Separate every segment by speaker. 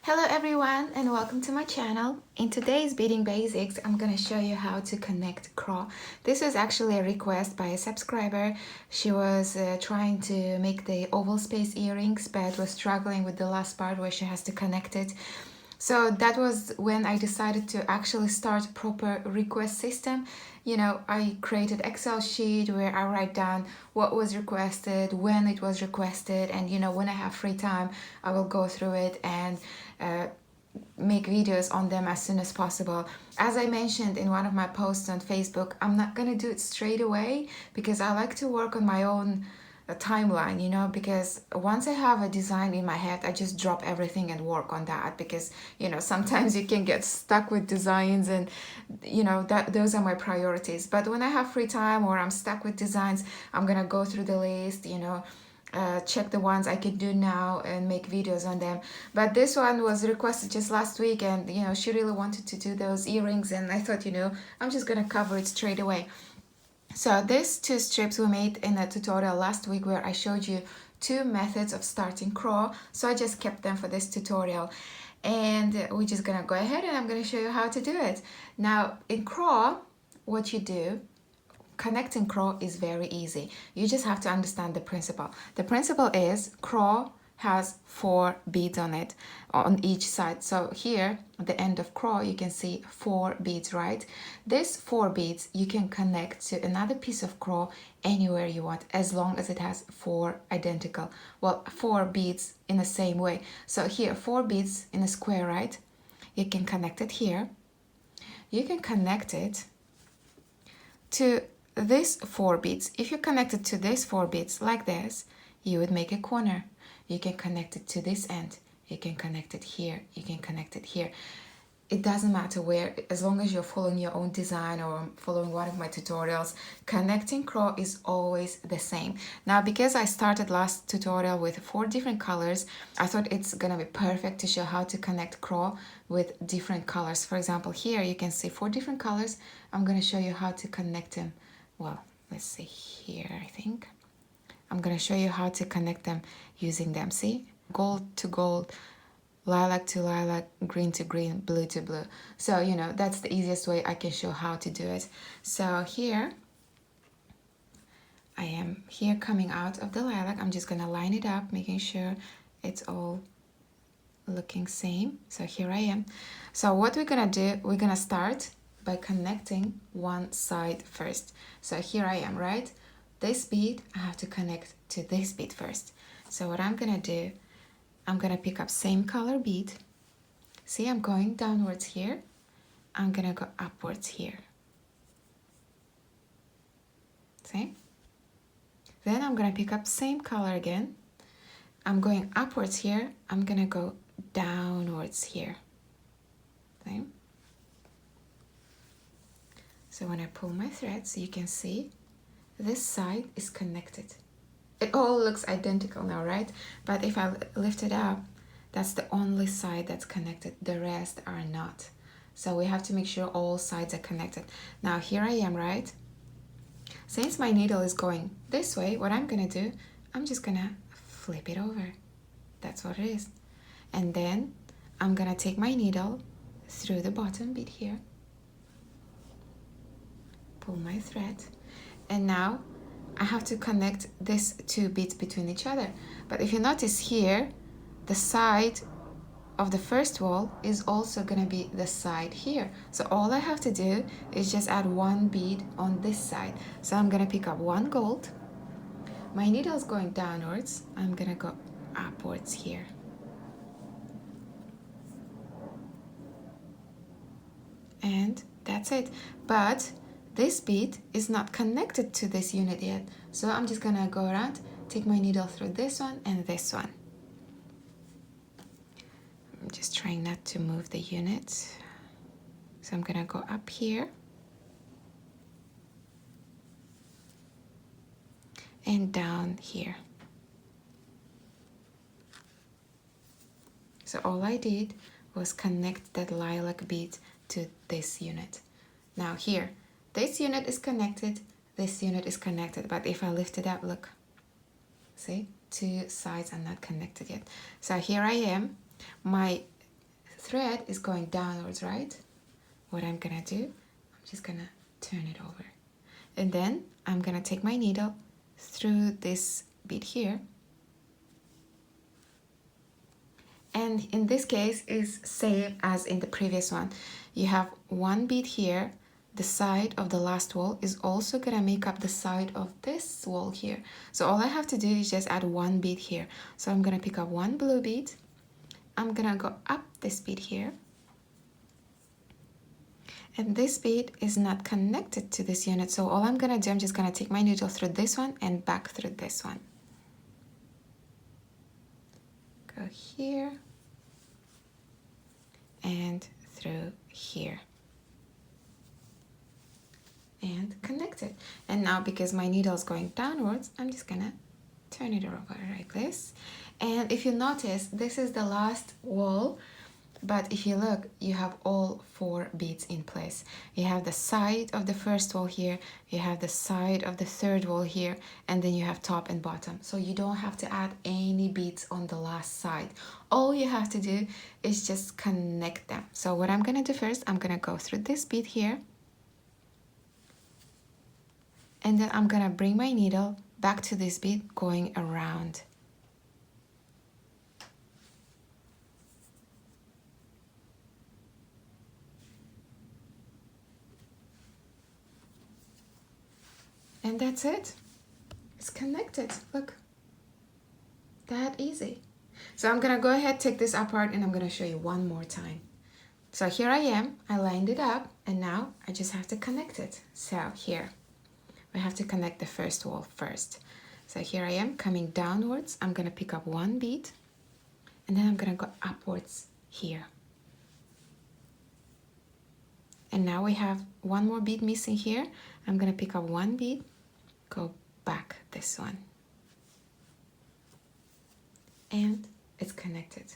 Speaker 1: Hello everyone and welcome to my channel. In today's beading basics, I'm going to show you how to connect CRAW. This was actually a request by a subscriber. She was trying to make the oval space earrings but was struggling with the last part where she has to connect it. So that was when I decided to actually start proper request system. You know, I created Excel sheet where I write down what was requested, when it was requested, and you know, when I have free time, I will go through it and make videos on them as soon as possible. As I mentioned in one of my posts on Facebook, I'm not gonna do it straight away because I like to work on my own timeline, you know, because once I have a design in my head, I just drop everything and work on that because, you know, sometimes you can get stuck with designs and, you know, that those are my priorities. But when I have free time or I'm stuck with designs, I'm gonna go through the list, you know, check the ones I can do now and make videos on them. But this one was requested just last week and, you know, she really wanted to do those earrings and I thought, you know, I'm just gonna cover it straight away. So these two strips were made in a tutorial last week where I showed you two methods of starting CRAW. So I just kept them for this tutorial. And we're just gonna go ahead and I'm gonna show you how to do it. Now in CRAW, what you do, connecting CRAW is very easy. You just have to understand the principle. The principle is CRAW has 4 beads on it on each side. So here at the end of CRAW you can see 4 beads, right? These 4 beads you can connect to another piece of CRAW anywhere you want as long as it has 4 identical, well, 4 beads in the same way. So here 4 beads in a square, right? You can connect it here. You can connect it to these 4 beads. If you connect it to these 4 beads like this, you would make a corner. You can connect it to this end. You can connect it here. You can connect it here. It doesn't matter where, as long as you're following your own design or following one of my tutorials, connecting CRAW is always the same. Now, because I started last tutorial with 4 different colors, I thought it's gonna be perfect to show how to connect CRAW with different colors. For example, here you can see 4 different colors. I'm gonna show you how to connect them. Well, let's see here, I think. I'm gonna show you how to connect them using them. See? Gold to gold, lilac to lilac, green to green, blue to blue. So, you know, that's the easiest way I can show how to do it. So here, I am here coming out of the lilac. I'm just gonna line it up, making sure it's all looking same. So here I am. So what we're gonna do, we're gonna start by connecting one side first. So here I am, right? This bead, I have to connect to this bead first. So what I'm gonna do, I'm gonna pick up same color bead. See, I'm going downwards here. I'm gonna go upwards here. See? Then I'm gonna pick up same color again. I'm going upwards here. I'm gonna go downwards here. See? So when I pull my threads, you can see this side is connected. It all looks identical now, right? But if I lift it up, that's the only side that's connected. The rest are not. So we have to make sure all sides are connected. Now here I am, right? Since my needle is going this way, what I'm gonna do, I'm just gonna flip it over. That's what it is. And then I'm gonna take my needle through the bottom bead here, pull my thread, and now I have to connect these 2 beads between each other. But if you notice here, the side of the first wall is also gonna be the side here. So all I have to do is just add 1 bead on this side. So I'm gonna pick up 1 gold. My needle is going downwards. I'm gonna go upwards here. And that's it. But this bead is not connected to this unit yet. So I'm just gonna go around, take my needle through this one and this one. I'm just trying not to move the unit. So I'm gonna go up here. And down here. So all I did was connect that lilac bead to this unit. Now here, this unit is connected, this unit is connected, but if I lift it up, look, see, 2 sides are not connected yet. So here I am, my thread is going downwards, right? What I'm gonna do, I'm just gonna turn it over. And then I'm gonna take my needle through this bead here. And in this case is same as in the previous one. You have one bead here. The side of the last wall is also gonna make up the side of this wall here. So all I have to do is just add one bead here. So I'm gonna pick up one blue bead. I'm gonna go up this bead here. And this bead is not connected to this unit. So all I'm gonna do, I'm just gonna take my needle through this one and back through this one. Go here and through here. And connect it. And now because my needle is going downwards, I'm just gonna turn it over like this. And if you notice, this is the last wall, but if you look, you have all 4 beads in place. You have the side of the first wall here, you have the side of the third wall here, and then you have top and bottom. So you don't have to add any beads on the last side. All you have to do is just connect them. So what I'm gonna do first, I'm gonna go through this bead here, and then I'm gonna bring my needle back to this bead going around. And that's it. It's connected. Look. That easy. So I'm gonna go ahead, take this apart, and I'm gonna show you one more time. So here I am, I lined it up, and now I just have to connect it. So here, we have to connect the first wall first. So here I am coming downwards. I'm gonna pick up one bead, and then I'm gonna go upwards here. And now we have one more bead missing here. I'm gonna pick up one bead, go back this one. And it's connected.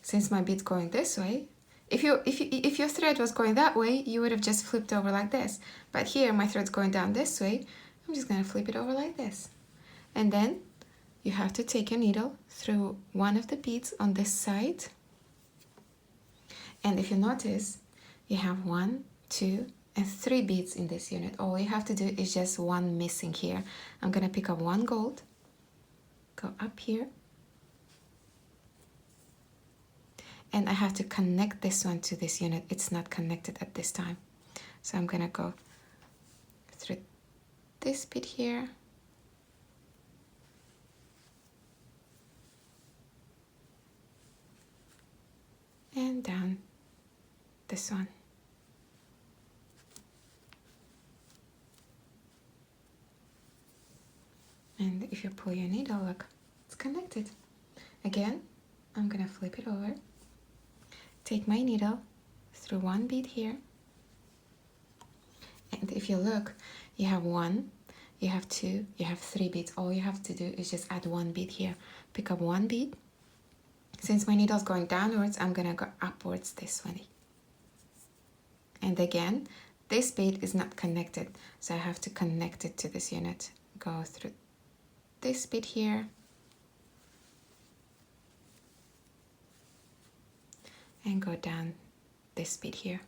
Speaker 1: Since my bead's going this way, if your thread was going that way, you would have just flipped over like this. But here my thread's going down this way, I'm just gonna flip it over like this. And then you have to take your needle through one of the beads on this side. And if you notice, you have 1, 2, and 3 beads in this unit. All you have to do is just one missing here. I'm gonna pick up one gold, go up here, and I have to connect this one to this unit. It's not connected at this time. So I'm gonna go through this bit here, and down this one. And if you pull your needle, look, it's connected. Again, I'm gonna flip it over, take my needle through one bead here, and if you look, you have 1, you have 2, you have 3 beads. All you have to do is just add one bead here. Pick up one bead. Since my needle is going downwards, I'm gonna go upwards this way. And again, this bead is not connected, so I have to connect it to this unit. Go through this bead here, and go down this bead here.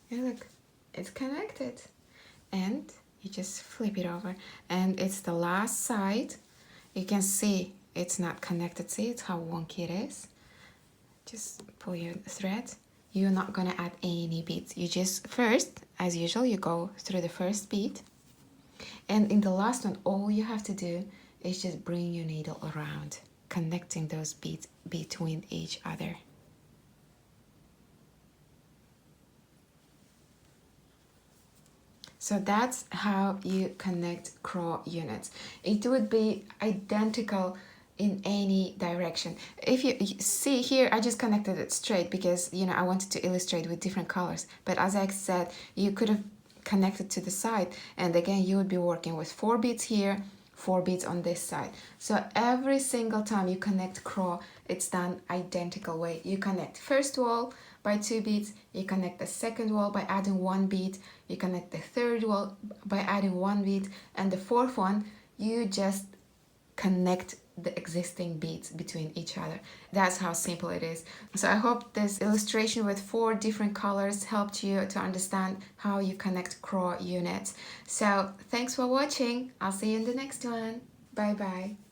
Speaker 1: And look, it's connected. And you just flip it over, and it's the last side. You can see it's not connected. See, it's how wonky it is. Just pull your thread. You're not gonna add any beads. You just first, as usual, you go through the first bead, and in the last one, all you have to do is just bring your needle around, connecting those beads between each other. So that's how you connect CRAW units. It would be identical in any direction. If you see here, I just connected it straight because, you know, I wanted to illustrate with different colors. But as I said, you could have connected to the side, and again, you would be working with 4 beads here, 4 beads on this side. So every single time you connect CRAW, it's done identical way. You connect first wall by 2 beads, you connect the second wall by adding 1 bead, you connect the third wall by adding 1 bead, and the fourth one, you just connect the existing beads between each other. That's how simple it is. So I hope this illustration with 4 different colors helped you to understand how you connect CRAW units. So thanks for watching. I'll see you in the next one. Bye bye.